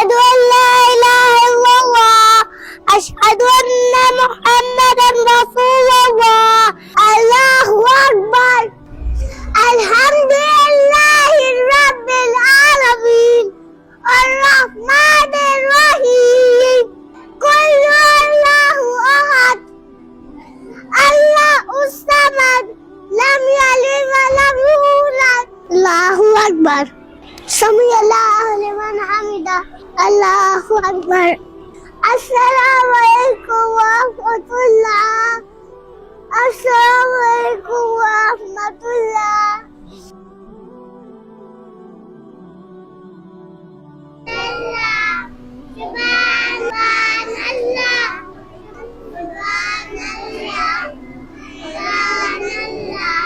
أشهد أن لا إله إلا الله أشهد أن محمدا رسول الله الله أكبر الحمد لله رب العالمين الرحمن الرحيم قل هو الله أحد الله الصمد لم يلد ولم يولد الله أكبر سمع الله لمن حمده الله أكبر السلام عليكم ورحمة الله السلام عليكم ورحمة الله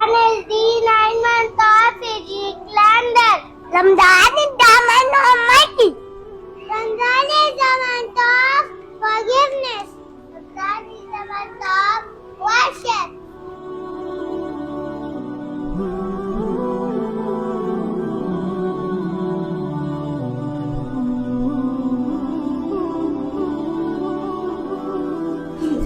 Palestine and Tawfiq London Ramadan is the month of mercy Ramadan is the month of forgiveness Ramadan is the month of worship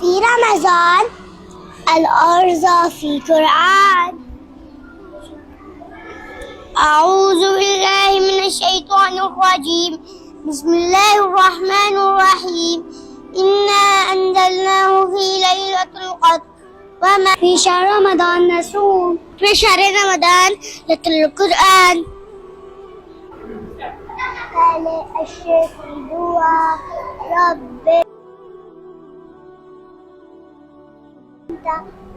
في رمضان الأرض في قرآن أعوذ بالله من الشيطان الرجيم بسم الله الرحمن الرحيم إنا أنزلناه في ليلة القدر وما في شهر رمضان نصوم في شهر رمضان نتلو القرآن قال الشيخ دعاء رب